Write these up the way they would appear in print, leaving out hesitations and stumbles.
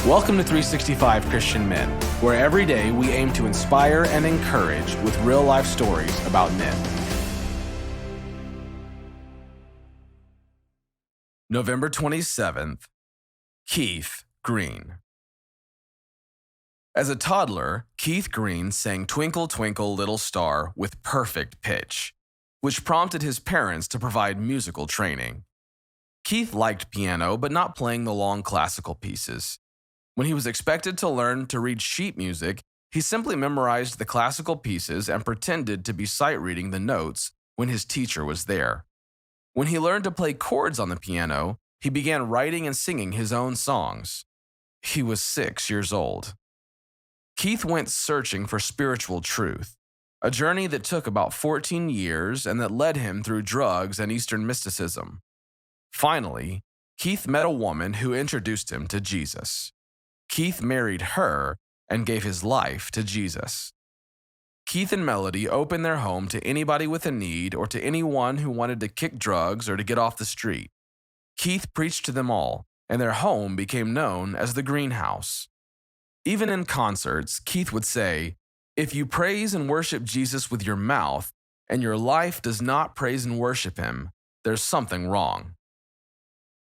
Welcome to 365 Christian Men, where every day we aim to inspire and encourage with real-life stories about men. November 27th, Keith Green. As a toddler, Keith Green sang Twinkle, Twinkle, Little Star with perfect pitch, which prompted his parents to provide musical training. Keith liked piano, but not playing the long classical pieces. When he was expected to learn to read sheet music, he simply memorized the classical pieces and pretended to be sight reading the notes when his teacher was there. When he learned to play chords on the piano, he began writing and singing his own songs. He was 6 years old. Keith went searching for spiritual truth, a journey that took about 14 years and that led him through drugs and Eastern mysticism. Finally, Keith met a woman who introduced him to Jesus. Keith married her and gave his life to Jesus. Keith and Melody opened their home to anybody with a need or to anyone who wanted to kick drugs or to get off the street. Keith preached to them all, and their home became known as the Greenhouse. Even in concerts, Keith would say, "If you praise and worship Jesus with your mouth, and your life does not praise and worship him, there's something wrong."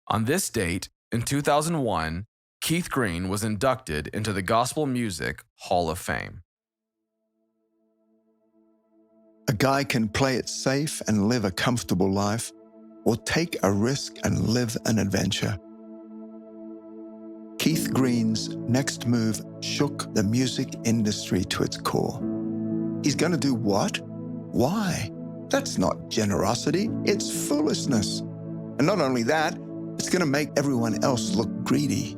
On this date, in 2001, Keith Green was inducted into the Gospel Music Hall of Fame. A guy can play it safe and live a comfortable life, or take a risk and live an adventure. Keith Green's next move shook the music industry to its core. He's going to do what? Why? That's not generosity, it's foolishness. And not only that, it's going to make everyone else look greedy.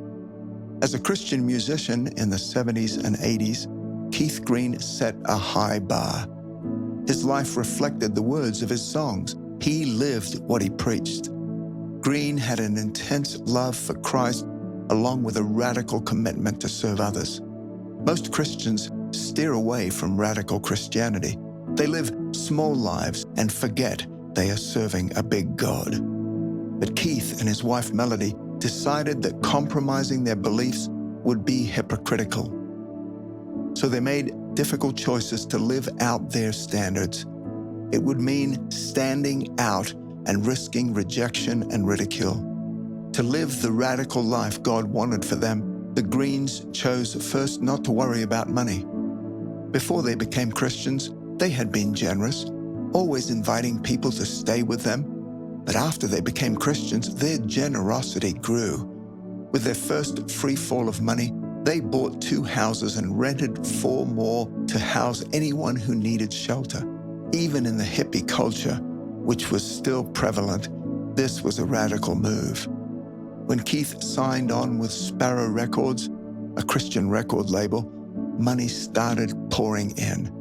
As a Christian musician in the 70s and 80s, Keith Green set a high bar. His life reflected the words of his songs. He lived what he preached. Green had an intense love for Christ, along with a radical commitment to serve others. Most Christians steer away from radical Christianity. They live small lives and forget they are serving a big God. But Keith and his wife Melody decided that compromising their beliefs would be hypocritical. So they made difficult choices to live out their standards. It would mean standing out and risking rejection and ridicule. To live the radical life God wanted for them, the Greens chose first not to worry about money. Before they became Christians, they had been generous, always inviting people to stay with them. But after they became Christians, their generosity grew. With their first free fall of money, they bought 2 houses and rented 4 more to house anyone who needed shelter. Even in the hippie culture, which was still prevalent, this was a radical move. When Keith signed on with Sparrow Records, a Christian record label, money started pouring in.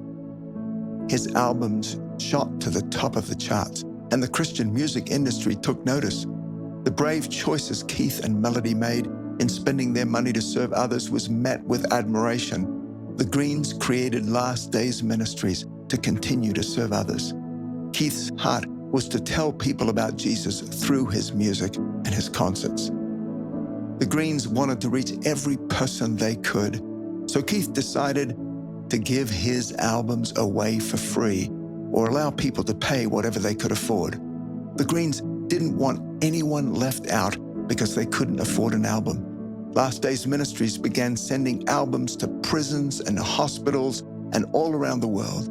His albums shot to the top of the charts, and the Christian music industry took notice. The brave choices Keith and Melody made in spending their money to serve others was met with admiration. The Greens created Last Days Ministries to continue to serve others. Keith's heart was to tell people about Jesus through his music and his concerts. The Greens wanted to reach every person they could, so Keith decided to give his albums away for free or allow people to pay whatever they could afford. The Greens didn't want anyone left out because they couldn't afford an album. Last Days Ministries began sending albums to prisons and hospitals and all around the world.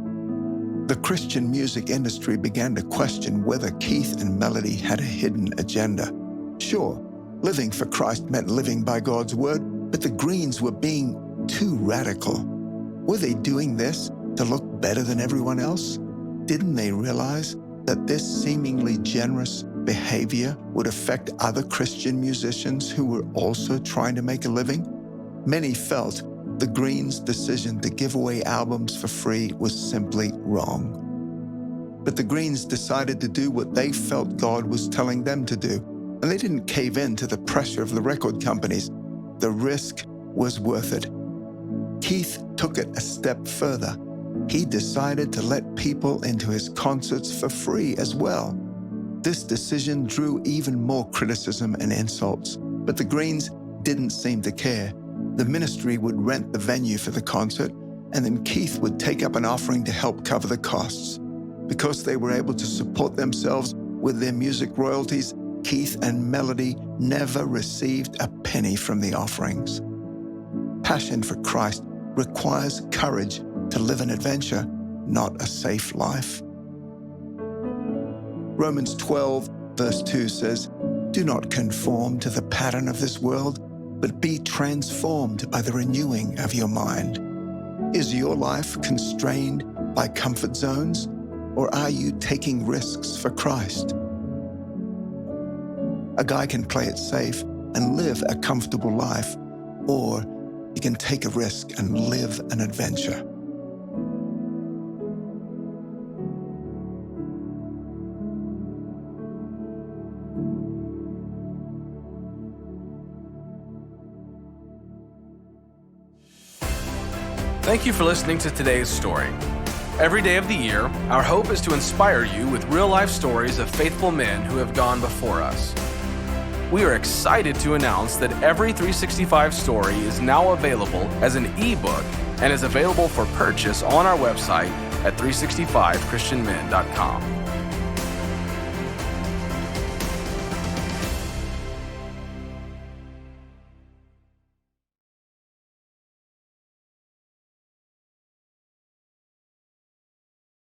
The Christian music industry began to question whether Keith and Melody had a hidden agenda. Sure, living for Christ meant living by God's word, but the Greens were being too radical. Were they doing this to look better than everyone else? Didn't they realize that this seemingly generous behavior would affect other Christian musicians who were also trying to make a living? Many felt the Greens' decision to give away albums for free was simply wrong. But the Greens decided to do what they felt God was telling them to do, and they didn't cave in to the pressure of the record companies. The risk was worth it. Keith took it a step further. He decided to let people into his concerts for free as well. This decision drew even more criticism and insults, but the Greens didn't seem to care. The ministry would rent the venue for the concert, and then Keith would take up an offering to help cover the costs. Because they were able to support themselves with their music royalties, Keith and Melody never received a penny from the offerings. Passion for Christ requires courage to live an adventure, not a safe life. Romans 12, verse 2 says, "Do not conform to the pattern of this world, but be transformed by the renewing of your mind." Is your life constrained by comfort zones, or are you taking risks for Christ? A guy can play it safe and live a comfortable life, or he can take a risk and live an adventure. Thank you for listening to today's story. Every day of the year, our hope is to inspire you with real-life stories of faithful men who have gone before us. We are excited to announce that every 365 story is now available as an ebook and is available for purchase on our website at 365christianmen.com.